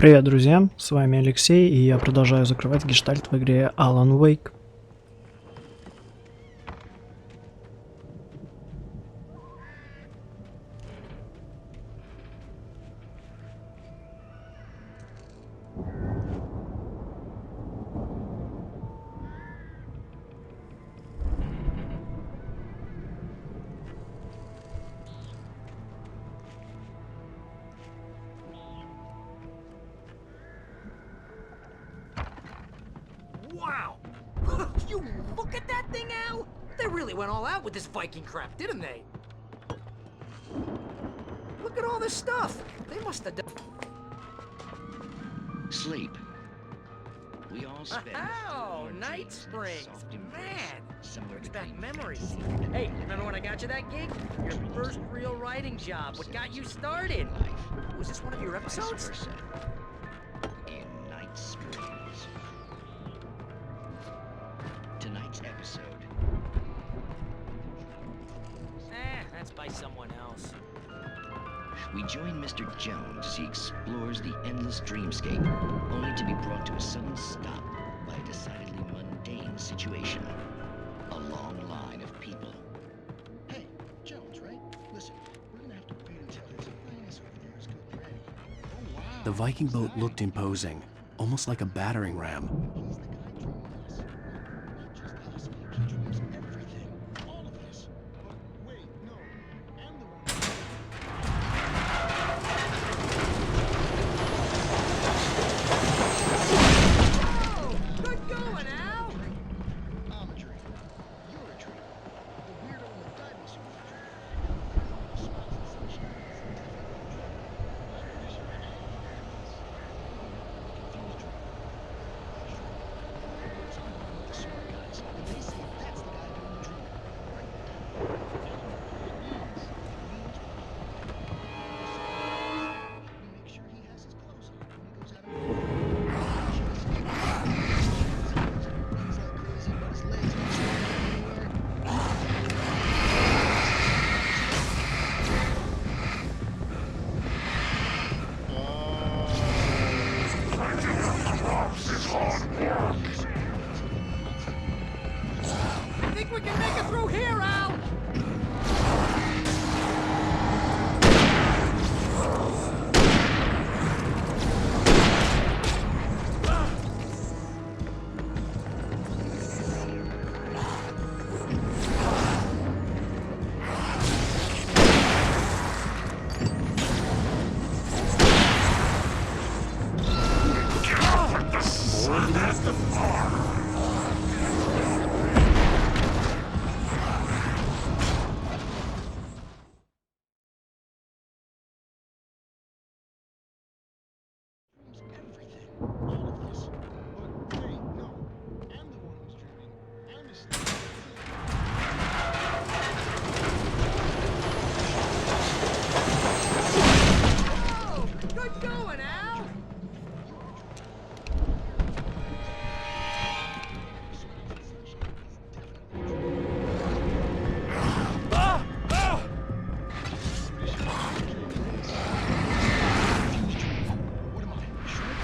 Привет, друзья, с вами Алексей, и я продолжаю закрывать гештальт в игре Alan Wake. Wow! You look at that thing, Al! They really went all out with this Viking crap, didn't they? Look at all this stuff! They must have done... Sleep. We all spend Oh, Night Springs! Man! Brings back memories. Hey, remember when I got you that gig? Your first real writing job. What got you started? Was this one of your episodes? In Night Springs. Tonight's episode. That's by someone else. We join Mr. Jones as he explores the endless dreamscape, only to be brought to a sudden stop by a decidedly mundane situation. A long line of people. Hey, Jones, right? Listen, we're gonna have to wait until his highness over there is ready. Oh, wow. The Viking boat looked imposing, almost like a battering ram. He's the guy joining us. Not just us, he joins everything. All of us. But wait, no. I'm the one. Oh! Good going, Al! I'm a dream. You're a dream. The weirdo in the diving suit is a dream. Smiles and sunshine is definitely a dream. Smart guys, and they say that's the guy doing the dreaming. Right? We make sure he has his clothes on when he goes out of the He's like crazy, but his legs don't swing anywhere. I think we can make it through here, Al! Everything. All of this. But wait, no. I'm the one who's dreaming. I'm his... Oh! Good going, Al! What am I? Shrek?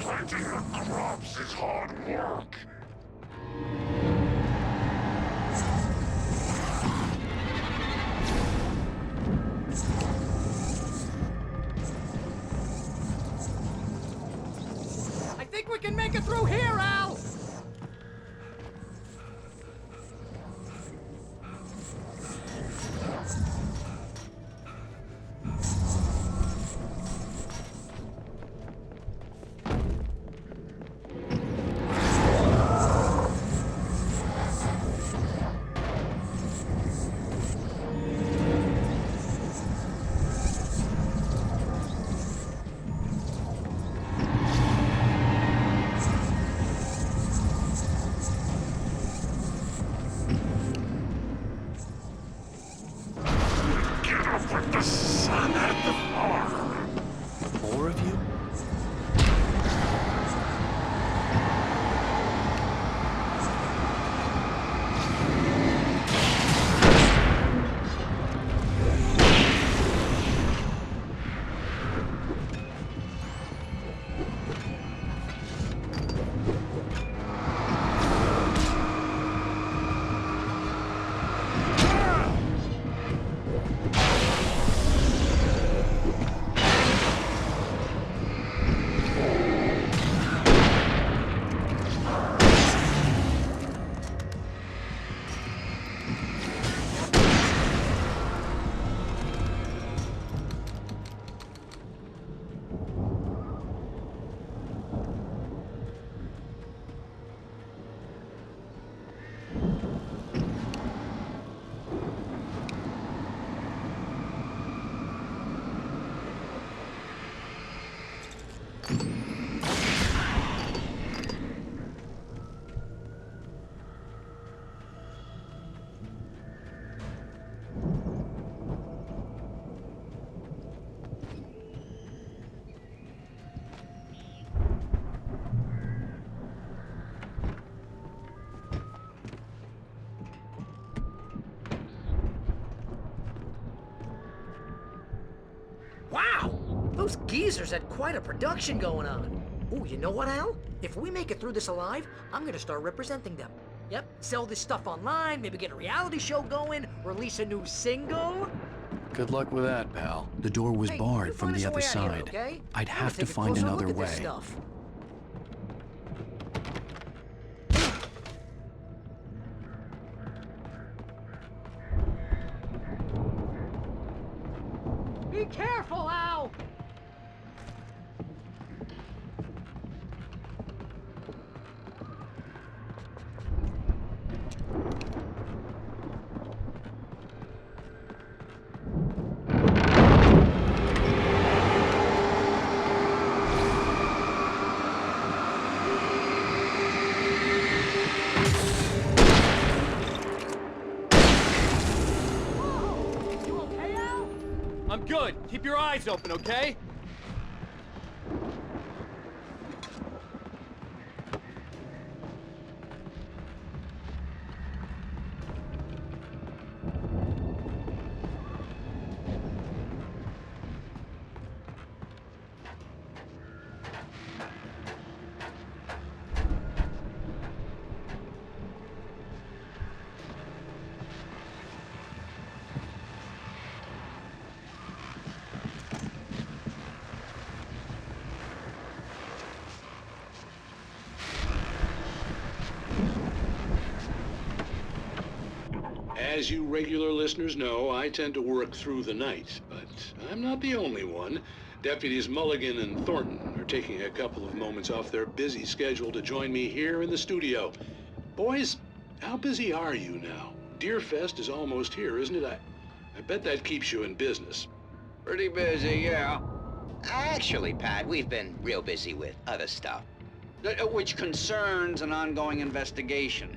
Planting the crops is hard work. make it through here, Al! More of you? Wow! Those geezers had quite a production going on. Ooh, you know what, Al? If we make it through this alive, I'm gonna start representing them. Yep, sell this stuff online, maybe get a reality show going, release a new single. Good luck with that, pal. The door was Hey, barred you from find the us a other way out of side. here, okay? I'd I'm have gonna to take a find closer another look at this way. stuff. Be careful, Al! You okay, Al? I'm good. Keep your eyes open, okay? As you regular listeners know, I tend to work through the night, but I'm not the only one. Deputies Mulligan and Thornton are taking a couple of moments off their busy schedule to join me here in the studio. Boys, how busy are you now? Deerfest is almost here, isn't it? I bet that keeps you in business. Pretty busy, yeah. Actually, Pat, we've been real busy with other stuff, which concerns an ongoing investigation.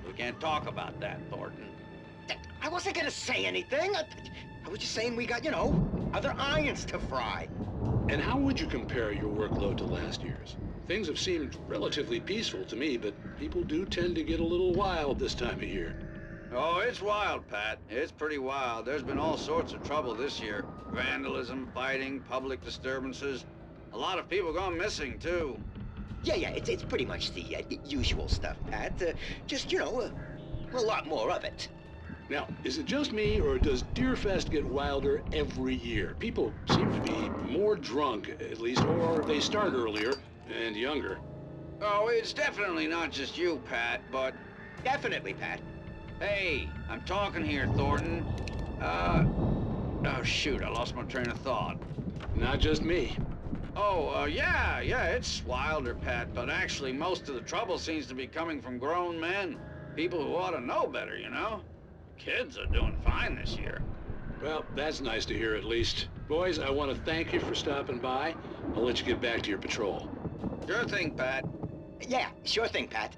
We can't talk about that, Thornton. I wasn't gonna say anything. I was just saying we got, you know, other irons to fry. And how would you compare your workload to last year's? Things have seemed relatively peaceful to me, but people do tend to get a little wild this time of year. Oh, it's wild, Pat. It's pretty wild. There's been all sorts of trouble this year. Vandalism, fighting, public disturbances. A lot of people gone missing, too. Yeah, it's pretty much the usual stuff, Pat. Just, you know, a lot more of it. Now, is it just me, or does Deerfest get wilder every year? People seem to be more drunk, at least, or they start earlier and younger. Oh, it's definitely not just you, Pat, but... Definitely, Pat. Hey, I'm talking here, Thornton. Oh, shoot, I lost my train of thought. Not just me. Oh, yeah, it's wilder, Pat, but actually most of the trouble seems to be coming from grown men. People who ought to know better, you know? Kids are doing fine this year. Well, that's nice to hear at least. Boys, I want to thank you for stopping by. I'll let you get back to your patrol. Sure thing, Pat. Yeah, sure thing, Pat.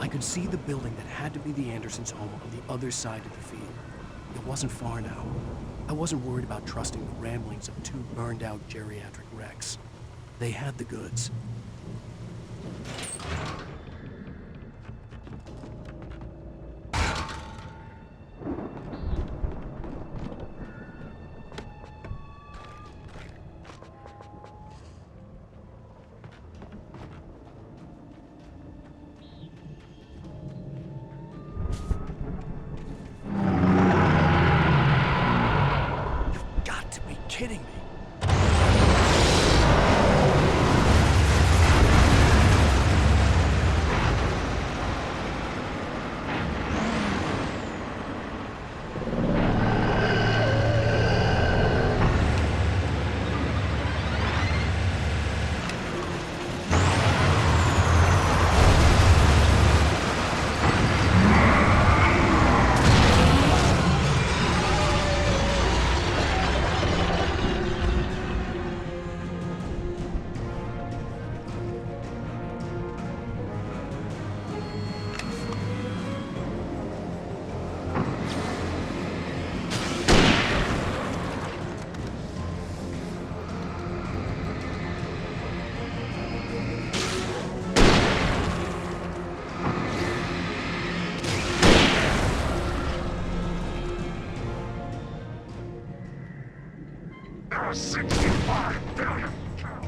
I could see the building that had to be the Andersons' home on the other side of the field. It wasn't far now. I wasn't worried about trusting the ramblings of two burned-out geriatric wrecks. They had the goods. Kidding me. There are 65 billion cows.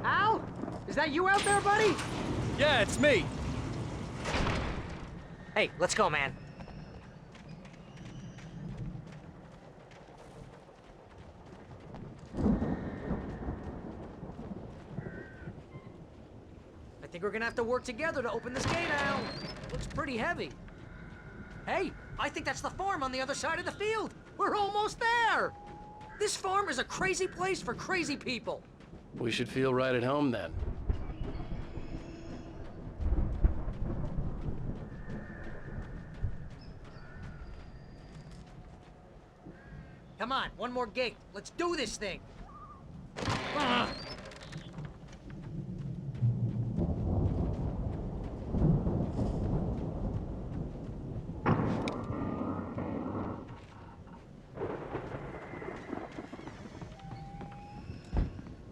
Al? Is that you out there, buddy? Yeah, it's me. Hey, let's go, man. I think we're gonna have to work together to open this gate, Al. Looks pretty heavy. Hey, I think that's the farm on the other side of the field. We're almost there. This farm is a crazy place for crazy people. We should feel right at home then. Come on, one more gate. Let's do this thing.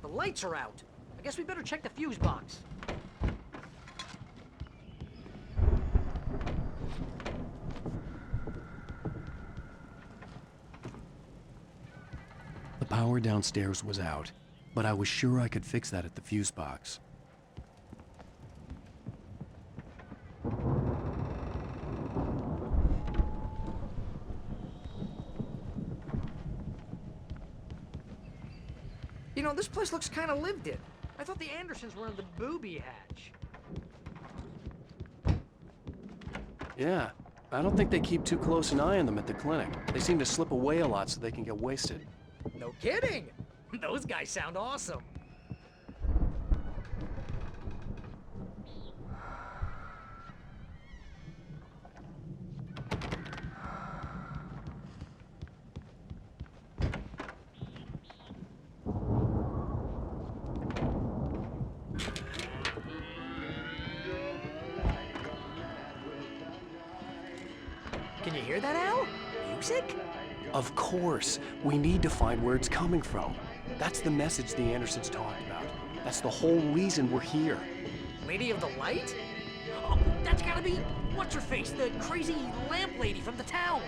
The lights are out. I guess we better check the fuse box. The power downstairs was out, but I was sure I could fix that at the fuse box. You know, this place looks kind of lived in. I thought the Andersons were in the booby hatch. Yeah, I don't think they keep too close an eye on them at the clinic. They seem to slip away a lot so they can get wasted. No kidding! Those guys sound awesome. Can you hear that, Al? Music? Of course. We need to find where it's coming from. That's the message the Andersons talked about. That's the whole reason we're here. Lady of the Light? Oh, that's gotta be what's-her-face, the crazy lamp lady from the town.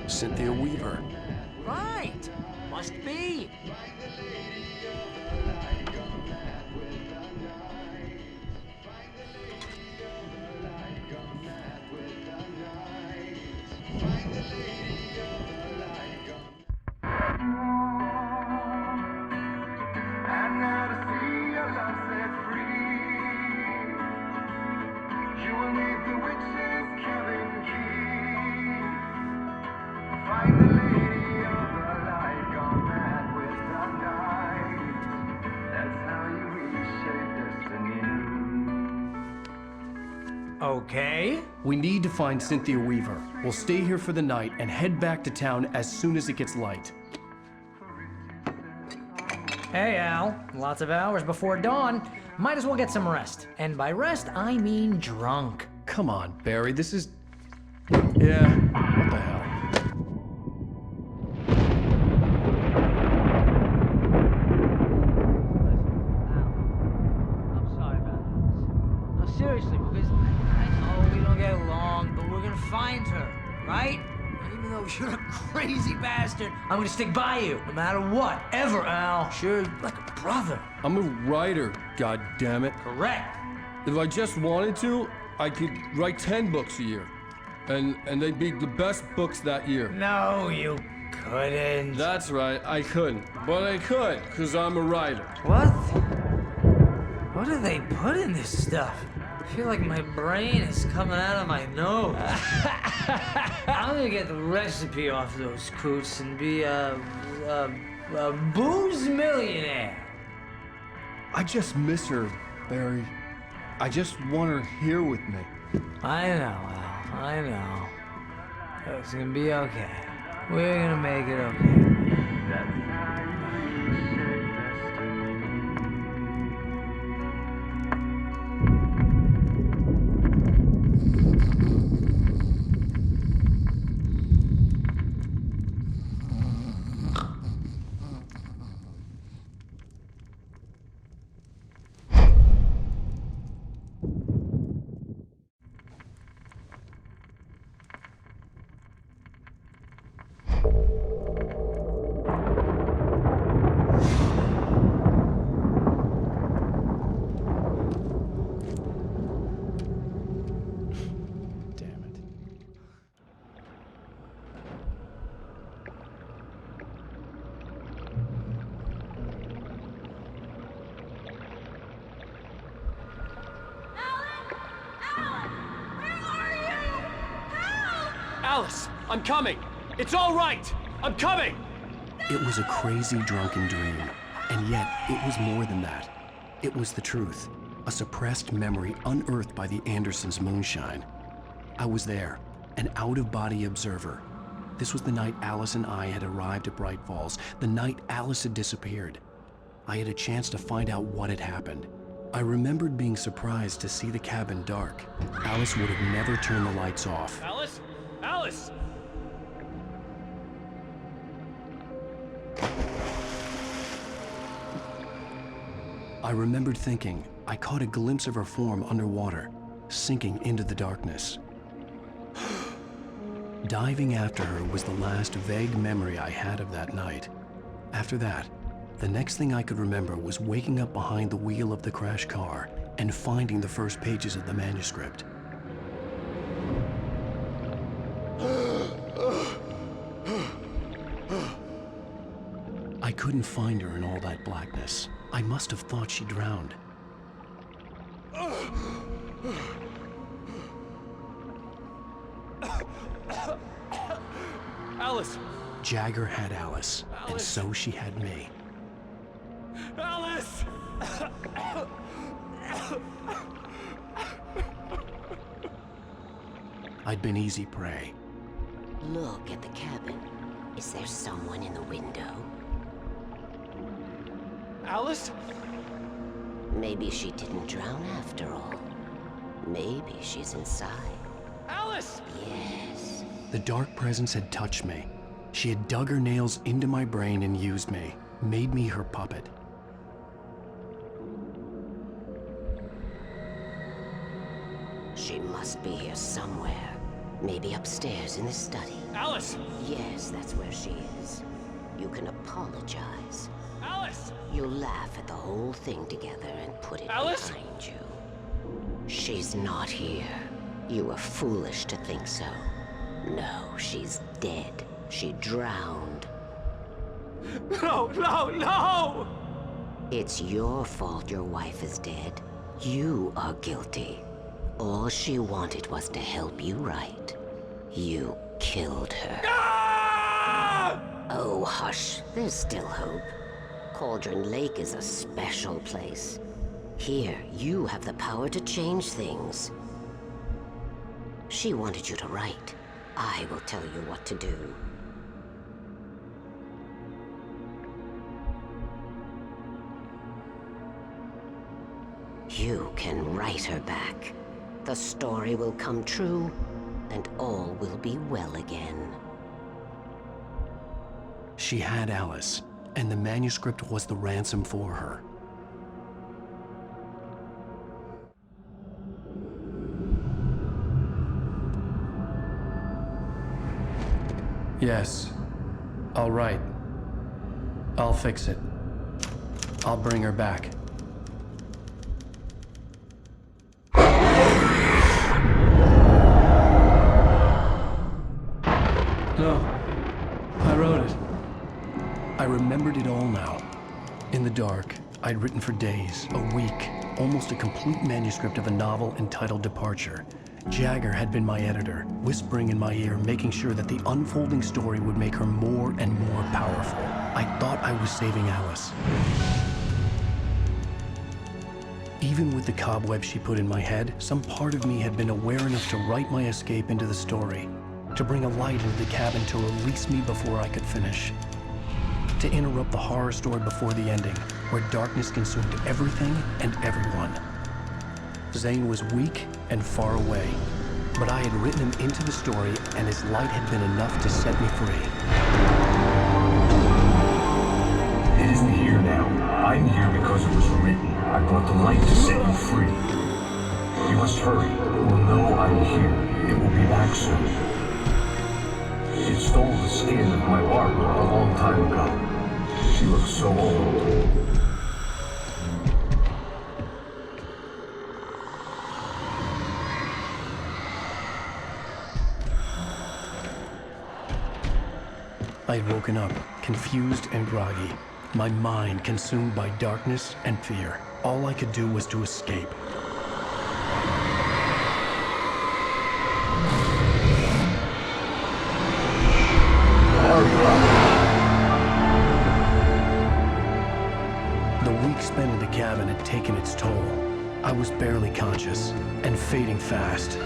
Cynthia Weaver. Right. Must be. Okay. We need to find Cynthia Weaver. We'll stay here for the night and head back to town as soon as it gets light. Hey, Al. Lots of hours before dawn. Might as well get some rest. And by rest, I mean drunk. Come on, Barry, this is... Yeah, what the hell? I'm sorry about this. No, seriously, because I know we don't get along, but we're gonna find her, right? And even though you're a crazy bastard, I'm gonna stick by you, no matter what, ever, Al. Sure, like a brother. I'm a writer, goddammit. Correct. If I just wanted to, I could write 10 books a year. And they'd be the best books that year. No, you couldn't. That's right, I couldn't. But I could, because I'm a writer. What? What do they put in this stuff? I feel like my brain is coming out of my nose. I'm gonna get the recipe off those coots and be a booze millionaire. I just miss her, Barry. I just want her here with me. I know, Al. I know. It's gonna be okay. We're gonna make it okay. Alice, I'm coming. It's all right. I'm coming. It was a crazy drunken dream, and yet it was more than that. It was the truth, a suppressed memory unearthed by the Andersons' moonshine. I was there, an out-of-body observer. This was the night Alice and I had arrived at Bright Falls, the night Alice had disappeared. I had a chance to find out what had happened. I remembered being surprised to see the cabin dark. Alice would have never turned the lights off. Alice? Alice! I remembered thinking I caught a glimpse of her form underwater, sinking into the darkness. Diving after her was the last vague memory I had of that night. After that, the next thing I could remember was waking up behind the wheel of the crashed car and finding the first pages of the manuscript. I couldn't find her in all that blackness. I must have thought she drowned. Alice! Jagger had Alice, and so she had me. Alice! I'd been easy prey. Look at the cabin. Is there someone in the window? Alice? Maybe she didn't drown after all. Maybe she's inside. Alice! Yes. The dark presence had touched me. She had dug her nails into my brain and used me, made me her puppet. She must be here somewhere. Maybe upstairs in the study. Alice! Yes, that's where she is. You can apologize. Alice! You'll laugh at the whole thing together and put it Alice? behind you. She's not here. You were foolish to think so. No, she's dead. She drowned. No, no, no! It's your fault your wife is dead. You are guilty. All she wanted was to help you right. You killed her. Ah! Oh, hush. There's still hope. Cauldron Lake is a special place. Here, you have the power to change things. She wanted you to write. I will tell you what to do. You can write her back. The story will come true, and all will be well again. She had Alice, and the manuscript was the ransom for her. Yes. All right. I'll fix it. I'll bring her back. No. I wrote it. I remembered it all now. In the dark, I'd written for days, a week, almost a complete manuscript of a novel entitled Departure. Jagger had been my editor, whispering in my ear, making sure that the unfolding story would make her more and more powerful. I thought I was saving Alice. Even with the cobwebs she put in my head, some part of me had been aware enough to write my escape into the story, to bring a light into the cabin to release me before I could finish, to interrupt the horror story before the ending, where darkness consumed everything and everyone. Zane was weak and far away, but I had written him into the story, and his light had been enough to set me free. It isn't here now. I'm here because it was written. I brought the light to set you free. You must hurry. It will know I'm here. It will be back soon. It stole the skin of my Barbara a long time ago. She looks so old. I'd woken up, confused and groggy, my mind consumed by darkness and fear. All I could do was to escape. The week spent in the cabin had taken its toll. I was barely conscious and fading fast.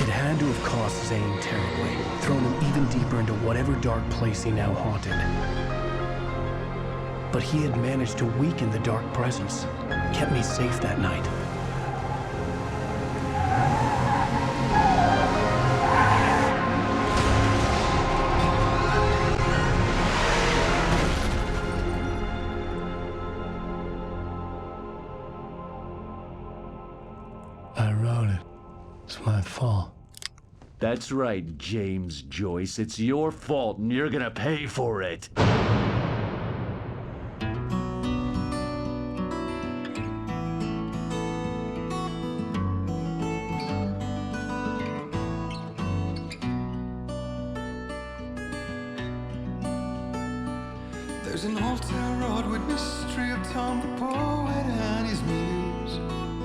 It had to have cost Zane terribly, thrown him even deeper into whatever dark place he now haunted. But he had managed to weaken the dark presence, kept me safe that night. I wrote it. It's my fault. That's right, James Joyce. It's your fault, and you're gonna pay for it. There's an old town road with mystery of Tom the poet and his muse,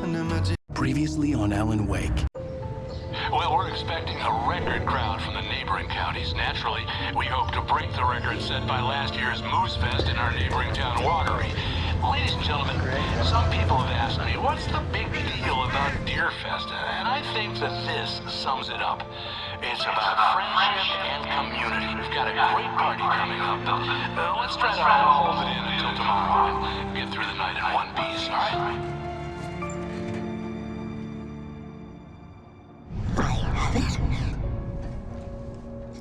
and a magic. Previously on Alan Wake. Well, we're expecting a record crowd from the neighboring counties. Naturally, we hope to break the record set by last year's Moose Fest in our neighboring town, Watery. Ladies and gentlemen, some people have asked me, what's the big deal about Deer Fest? And I think that this sums it up. It's about friendship and community. We've got a great party coming up, but let's try to hold it in until tomorrow and get through the night in one piece, all right? I have it.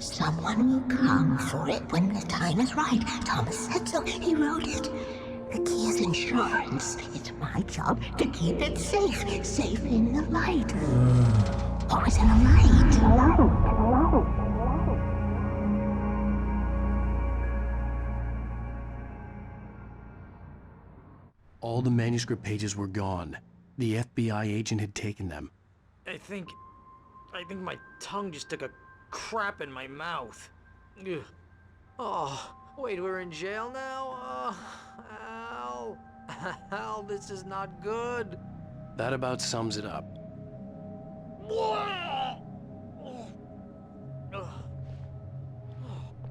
Someone will come for it when the time is right. Thomas said so. He wrote it. The key is insurance. It's my job to keep it safe. Safe in the light. Always in the light. All the manuscript pages were gone. The FBI agent had taken them. I think my tongue just took a crap in my mouth. Ugh. Oh, wait, we're in jail now? Al. Al, this is not good. That about sums it up.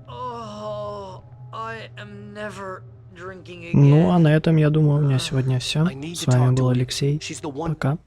Oh, I am never drinking again. Ну, а на этом, я думаю, у меня сегодня все. С вами был Алексей. Пока.